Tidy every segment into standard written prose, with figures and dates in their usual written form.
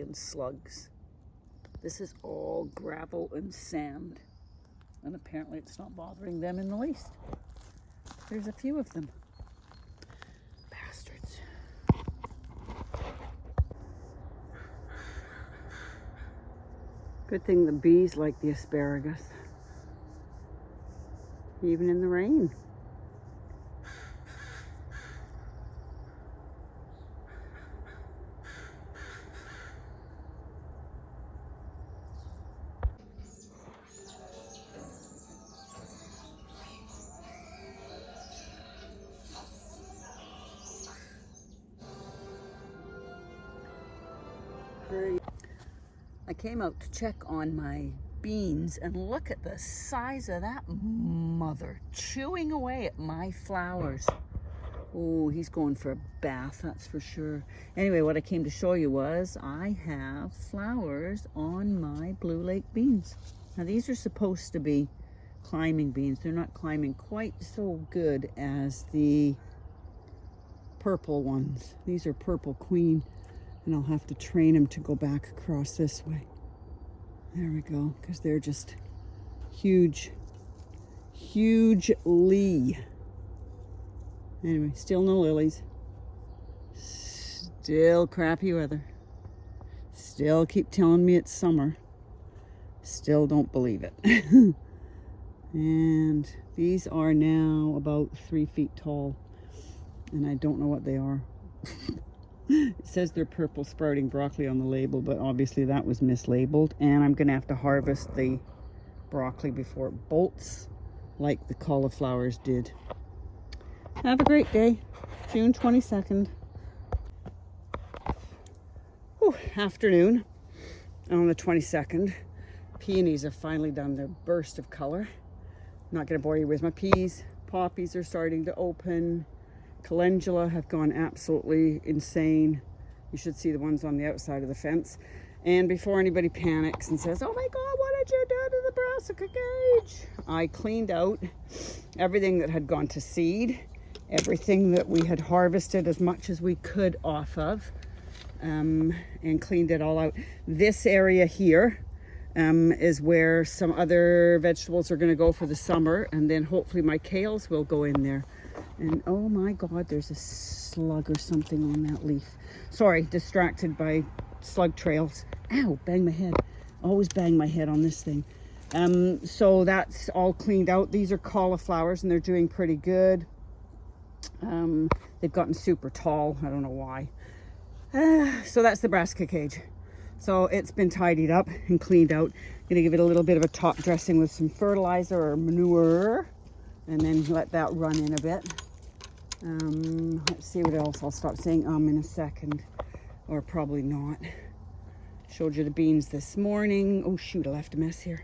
and slugs. This is all gravel and sand, and apparently it's not bothering them in the least. There's a few of them. Bastards. Good thing the bees like the asparagus, even in the rain. I came out to check on my beans and look at the size of that mother chewing away at my flowers. Oh, he's going for a bath, that's for sure. Anyway, what I came to show you was I have flowers on my Blue Lake beans. Now these are supposed to be climbing beans. They're not climbing quite so good as the purple ones. These are Purple Queen, and I'll have to train them to go back across this way. There we go, because they're just huge, hugely. Anyway, still no lilies. Still crappy weather. Still keep telling me it's summer. Still don't believe it. And these are now about 3 feet tall, and I don't know what they are. It says they're purple sprouting broccoli on the label, but obviously that was mislabeled, and I'm gonna have to harvest the broccoli before it bolts like the cauliflowers did. Have a great day. June 22nd. Whew, afternoon on the 22nd. Peonies have finally done their burst of color. I'm not gonna bore you with my peas. Poppies are starting to open. Calendula have gone absolutely insane. You should see the ones on the outside of the fence. And before anybody panics and says, oh my God, what did you do to the brassica cage? I cleaned out everything that had gone to seed, everything that we had harvested as much as we could off of, and cleaned it all out. This area here is where some other vegetables are going to go for the summer, and then hopefully my kales will go in there. And oh my God, there's a slug or something on that leaf. Sorry, distracted by slug trails. Ow, bang my head. Always bang my head on this thing. So that's all cleaned out. These are cauliflowers and they're doing pretty good. They've gotten super tall. I don't know why. So that's the brassica cage. So it's been tidied up and cleaned out. Gonna give it a little bit of a top dressing with some fertilizer or manure, and then let that run in a bit. Let's see what else. I'll stop saying in a second, or probably not. Showed you the beans this morning. Oh shoot, I left a mess here.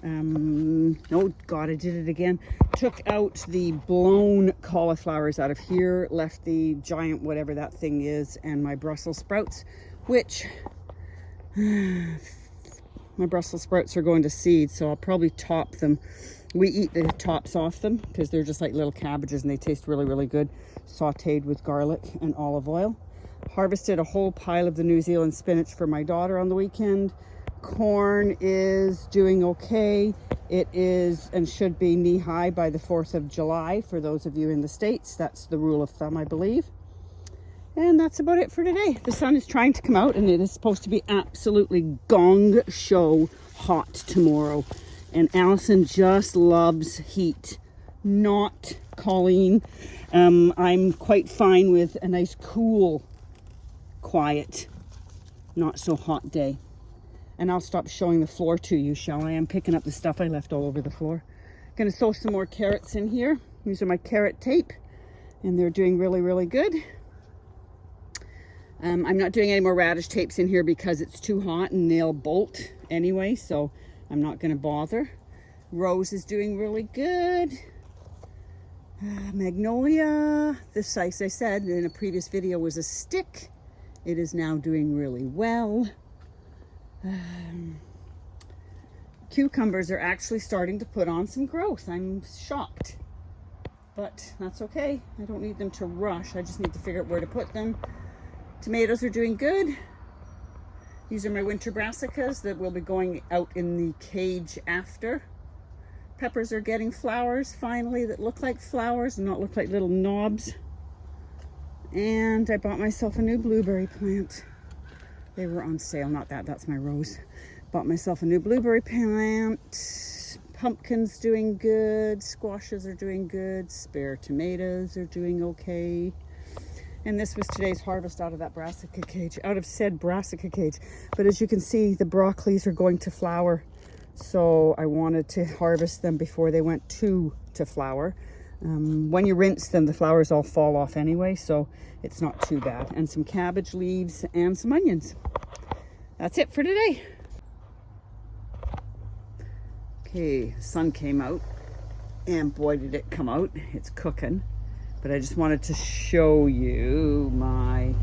Oh God, I did it again. Took out the blown cauliflowers out of here, left the giant whatever that thing is, and my Brussels sprouts, which my Brussels sprouts are going to seed, so I'll probably top them. We eat the tops off them because they're just like little cabbages and they taste really, really good, sauteed with garlic and olive oil. Harvested a whole pile of the New Zealand spinach for my daughter on the weekend. Corn is doing okay. It is and should be knee-high by the 4th of July for those of you in the States. That's the rule of thumb, I believe. And that's about it for today. The sun is trying to come out and it is supposed to be absolutely gong show hot tomorrow. And Allison just loves heat, not Colleen. I'm quite fine with a nice, cool, quiet, not so hot day. And I'll stop showing the floor to you, shall I? I'm picking up the stuff I left all over the floor. Gonna sow some more carrots in here. These are my carrot tape, and they're doing really, really good. I'm not doing any more radish tapes in here because it's too hot and they'll bolt anyway, so I'm not going to bother. Rose is doing really good. Magnolia, this, as I said in a previous video, was a stick. It is now doing really well. Cucumbers are actually starting to put on some growth. I'm shocked, but that's okay. I don't need them to rush. I just need to figure out where to put them. Tomatoes are doing good. These are my winter brassicas that will be going out in the cage after. Peppers are getting flowers finally that look like flowers and not look like little knobs. And I bought myself a new blueberry plant. They were on sale, not that, that's my rose. Bought myself a new blueberry plant. Pumpkins doing good, squashes are doing good, spare tomatoes are doing okay. And this was today's harvest out of that brassica cage, out of said brassica cage. But as you can see, the broccolis are going to flower. So I wanted to harvest them before they went to flower. When you rinse them, the flowers all fall off anyway, so it's not too bad. And some cabbage leaves and some onions. That's it for today. Okay, sun came out, and boy did it come out. It's cooking. But I just wanted to show you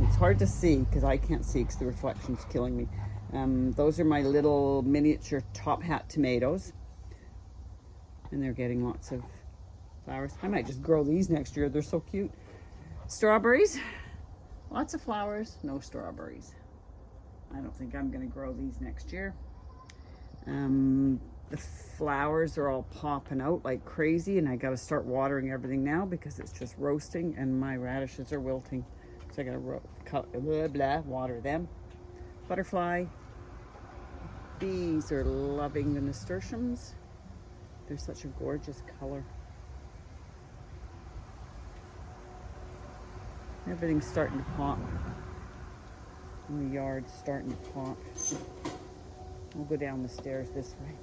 it's hard to see because I can't see because the reflection's killing me. Those are my little miniature top hat tomatoes. And they're getting lots of flowers. I might just grow these next year. They're so cute. Strawberries. Lots of flowers, no strawberries. I don't think I'm going to grow these next year. The flowers are all popping out like crazy, and I got to start watering everything now because it's just roasting and my radishes are wilting. So I got to water them. Butterfly. Bees are loving the nasturtiums. They're such a gorgeous color. Everything's starting to pop. And the yard's starting to pop. I'll go down the stairs this way.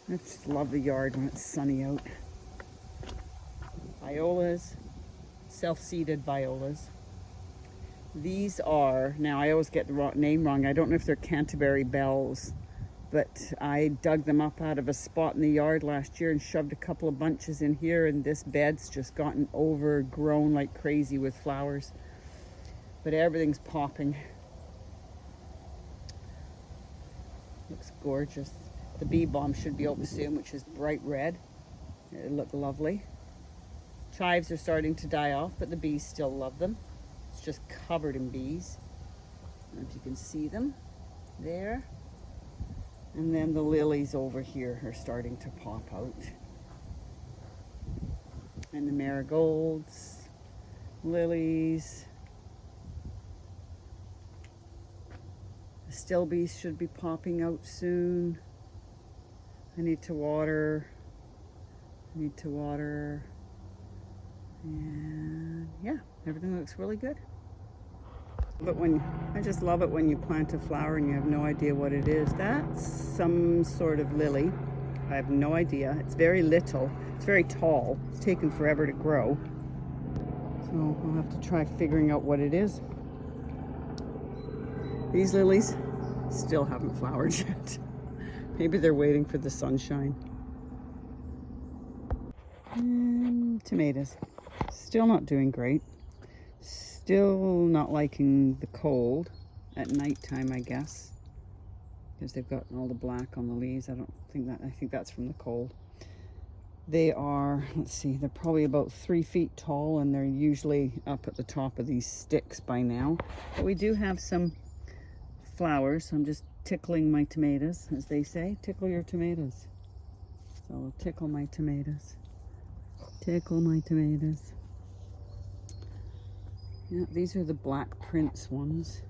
I just love the yard when it's sunny out. Violas, self-seeded violas. These are, now I always get the name wrong. I don't know if they're Canterbury bells, but I dug them up out of a spot in the yard last year and shoved a couple of bunches in here, and this bed's just gotten overgrown like crazy with flowers. But everything's popping. Looks gorgeous. The bee balm should be open soon, which is bright red. It'll look lovely. Chives are starting to die off, but the bees still love them. It's just covered in bees. I don't know if you can see them there. And then the lilies over here are starting to pop out. And the marigolds, lilies. The stilbees should be popping out soon. I need to water. And yeah, everything looks really good. But I just love it when you plant a flower and you have no idea what it is. That's some sort of lily. I have no idea. It's very little. It's very tall. It's taken forever to grow. So I'll have to try figuring out what it is. These lilies still haven't flowered yet. Maybe they're waiting for the sunshine. And tomatoes. Still not doing great. Still not liking the cold at nighttime, I guess, because they've got all the black on the leaves. I think that's from the cold. They are, let's see, they're probably about 3 feet tall, and they're usually up at the top of these sticks by now. But we do have some flowers, so I'm just tickling my tomatoes, as they say. Tickle your tomatoes. So I'll tickle my tomatoes. Tickle my tomatoes. Yeah, these are the Black Prince ones.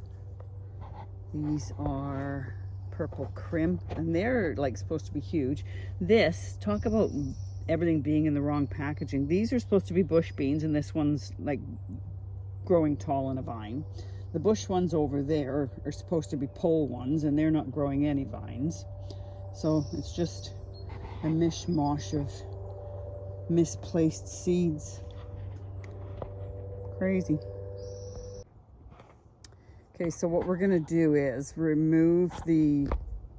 These are purple crim, and they're like supposed to be huge. This, talk about everything being in the wrong packaging. These are supposed to be bush beans, and this one's like growing tall in a vine. The bush ones over there are supposed to be pole ones, and they're not growing any vines. So it's just a mishmash of misplaced seeds. Crazy. Okay, so what we're gonna do is remove the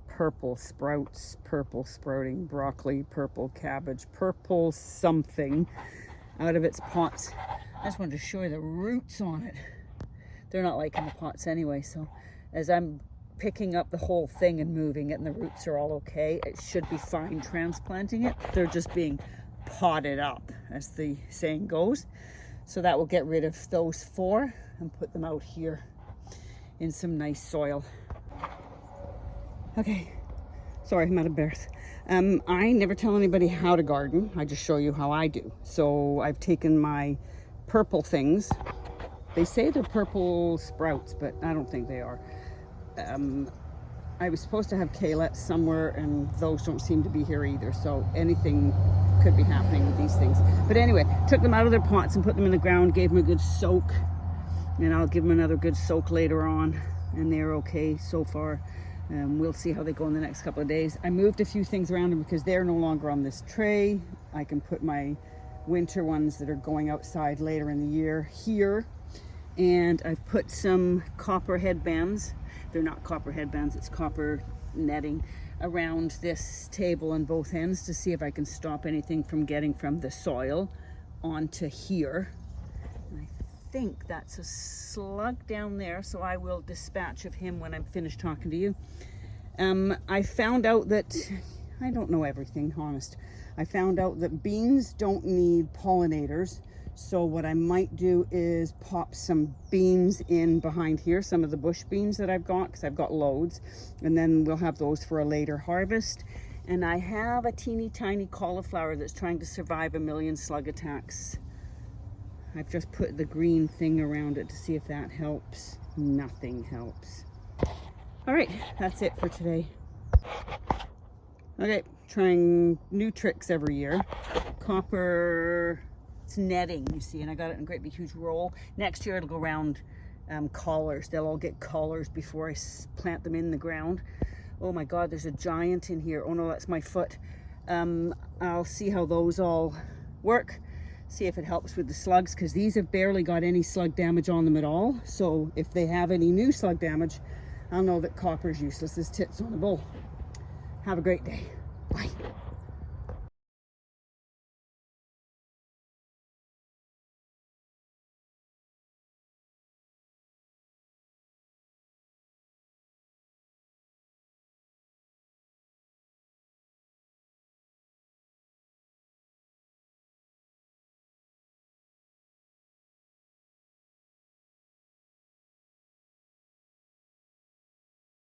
purple sprouts, purple sprouting broccoli, purple cabbage, purple something out of its pots. I just wanted to show you the roots on it. They're not liking the pots anyway, so as I'm picking up the whole thing and moving it and the roots are all okay, it should be fine transplanting it. They're just being potted up, as the saying goes. So that will get rid of those 4 and put them out here in some nice soil. Okay, sorry, I'm out of breath. I never tell anybody how to garden. I just show you how I do. So I've taken my purple things. They say they're purple sprouts, but I don't think they are. I was supposed to have kale somewhere, and those don't seem to be here either. So anything could be happening with these things. But anyway, took them out of their pots and put them in the ground, gave them a good soak. And I'll give them another good soak later on. And they're okay so far. We'll see how they go in the next couple of days. I moved a few things around them because they're no longer on this tray. I can put my winter ones that are going outside later in the year here. And I've put some copper headbands. They're not copper headbands, it's copper netting around this table on both ends to see if I can stop anything from getting from the soil onto here. And I think that's a slug down there, so I will dispatch of him when I'm finished talking to you. I found out that, I don't know everything, honest. I found out that beans don't need pollinators. So what I might do is pop some beans in behind here, some of the bush beans that I've got, because I've got loads, and then we'll have those for a later harvest. And I have a teeny tiny cauliflower that's trying to survive 1 million slug attacks. I've just put the green thing around it to see if that helps. Nothing helps. All right, that's it for today. Okay, trying new tricks every year. Copper... It's netting, you see, and I got it in a great big huge roll. Next year it'll go around collars. They'll all get collars before I plant them in the ground. Oh my God, there's a giant in here. Oh no, that's my foot. I'll see how those all work. See if it helps with the slugs, because these have barely got any slug damage on them at all. So if they have any new slug damage, I'll know that copper's useless as tits on a bull. Have a great day.